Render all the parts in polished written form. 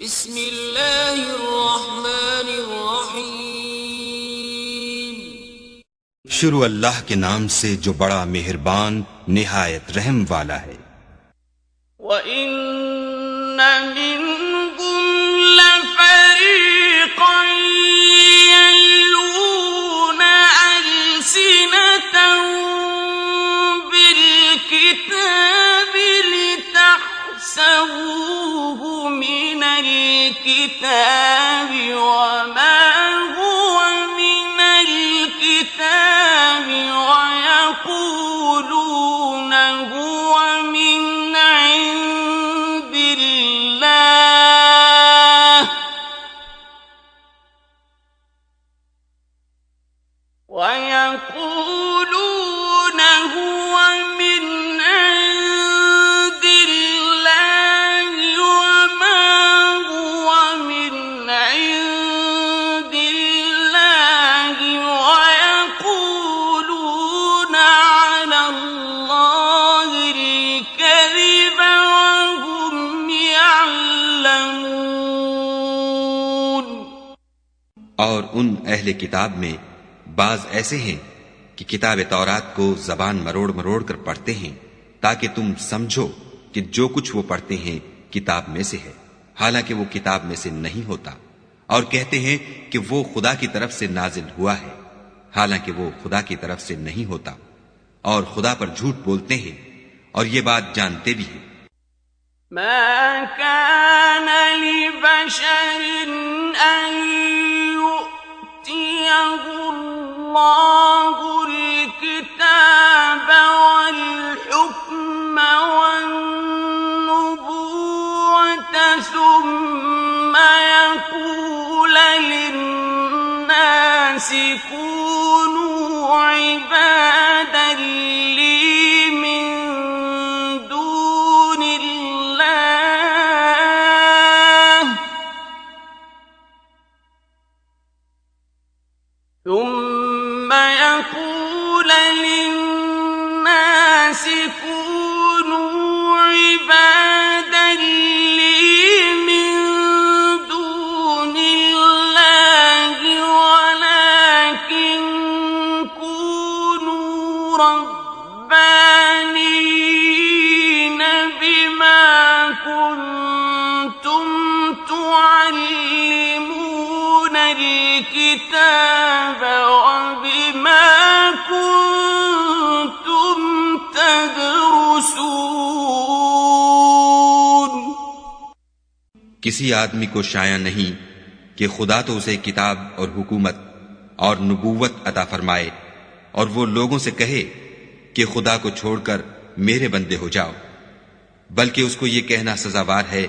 बिस्मिल्लाहिर्रहमानिर्रहीम। शुरू अल्लाह के नाम से जो बड़ा मेहरबान निहायत रहम वाला है। वइन्न मिनहुम लफरीक़न यलूना अलसिनतहुम बिलकिताबि लितहसबूहु मिनल किताबि वमा हुव मिनल किताबि वयक़ूलून हुव मिन ويقولون هو من عند الله وما هو من عند الله ويقولون على الله الكذب وهم يعلمون। और उन अहले किताब में बाज ऐसे हैं कि किताब तौरात को जबान मरोड़ मरोड़ कर पढ़ते हैं ताकि तुम समझो कि जो कुछ वो पढ़ते हैं किताब में से है, हालांकि वो किताब में से नहीं होता, और कहते हैं कि वो खुदा की तरफ से नाजिल हुआ है, हालांकि वो खुदा की तरफ से नहीं होता, और खुदा पर झूठ बोलते हैं और ये बात जानते भी हैं। ما كان لبشر أن يؤتيه الله الكتاب والحكم والنبوة ثم يقول للناس كونوا عبادا لي من دون الله ثم يقول للناس كونوا عبادا لي من دون الله ولكن كونوا ربانيين بما كنتم تعلمون الكتاب وبما كنتم تدرسون। किसी आदमी को शाया नहीं कि खुदा तो उसे किताब और हुकूमत और नबूवत अता फरमाए और वो लोगों से कहे कि खुदा को छोड़कर मेरे बंदे हो जाओ, बल्कि उसको ये कहना सजावार है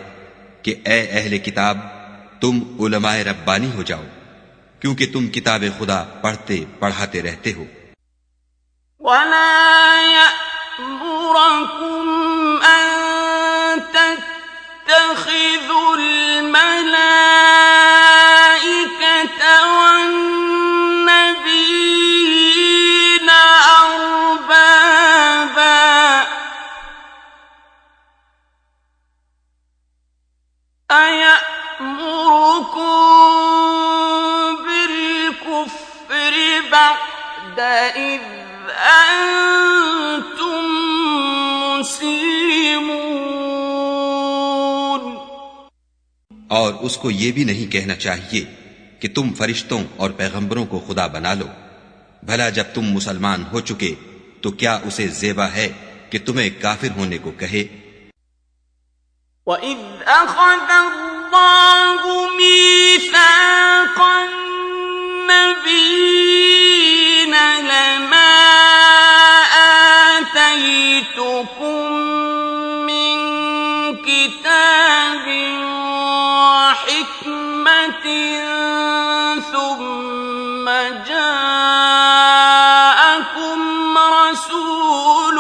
कि ए अहले किताब, तुम उलमाए रब्बानी हो जाओ, क्योंकि तुम किताब खुदा पढ़ते पढ़ाते रहते हो। वला यअमुरकुम अन तत्तखिजुल मलाइकता वन्नबिय्यीना अर्बाबा अयअमुरुकुम बिलकुफ्र बअद इज़ अंतुम मुस्लिमून। और उसको ये भी नहीं कहना चाहिए कि तुम फरिश्तों और पैगंबरों को खुदा बना लो। भला जब तुम मुसलमान हो चुके तो क्या उसे ज़ेबा है कि तुम्हें काफिर होने को कहे। وَإِذْ أَخَذَ اللَّهُ مِيثَاقَ النَّبِيِّينَ لَمَا آتَيْتُكُم مِّن كِتَابٍ وَحِكْمَةٍ ثُمَّ جَاءَكُمْ رَسُولٌ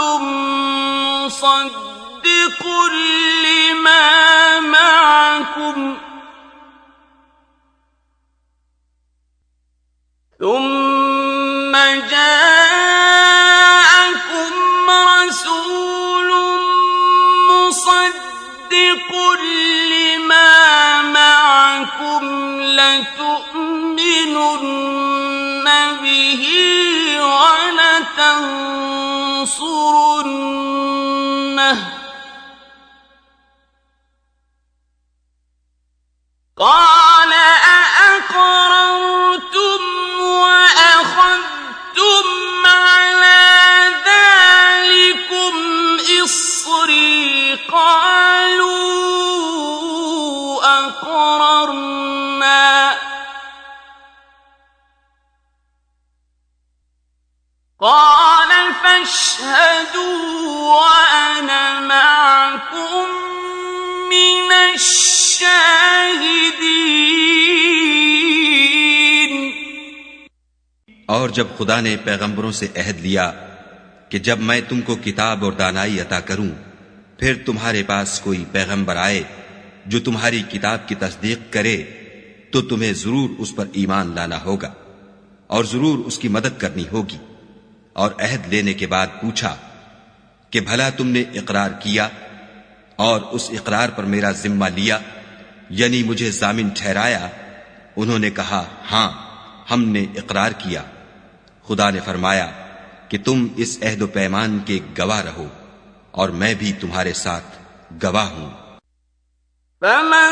مُصَدِّقٌ لِّمَا مَعَكُمْ ثم جاءكم رسول مصدق لما معكم لتنصرنه قال أأقررتم وأخذتم على ذلكم إصري قالوا أقررنا قال فاشهدوا وأنا معكم من الشاهدين। और जब खुदा ने पैगंबरों से अहद लिया कि जब मैं तुमको किताब और दानाई अता करूं, फिर तुम्हारे पास कोई पैगंबर आए जो तुम्हारी किताब की तस्दीक करे, तो तुम्हें जरूर उस पर ईमान लाना होगा और जरूर उसकी मदद करनी होगी। और अहद लेने के बाद पूछा कि भला तुमने इकरार किया और उस इकरार पर मेरा जिम्मा लिया, यानी मुझे जामिन ठहराया? उन्होंने कहा, हां, हमने इकरार किया। खुदा ने फरमाया कि तुम इस अहद व पैमान के गवाह रहो और मैं भी तुम्हारे साथ गवाह हूं। فمن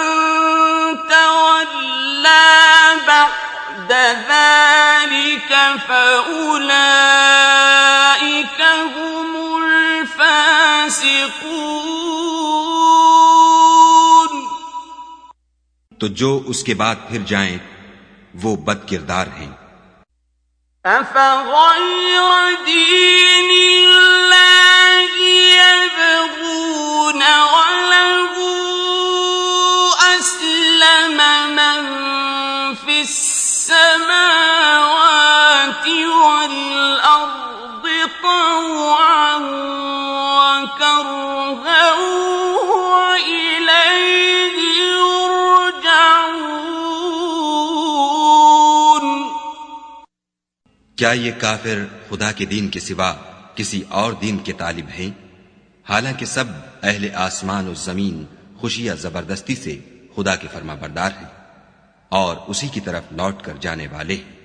تولى بعد ذلك فأولئك هم الفاسقون। तो जो उसके बाद फिर जाएं वो बदकिरदार हैं। أفغير دين الله يبغون وله أسلم من في السماوات والأرض طوعا وكرها وإليه يرجعون। क्या ये काफिर खुदा के दीन के सिवा किसी और दीन के तालिब हैं? हालांकि सब अहले आसमान और जमीन खुशी या जबरदस्ती से खुदा के फरमाबरदार हैं और उसी की तरफ लौट कर जाने वाले हैं।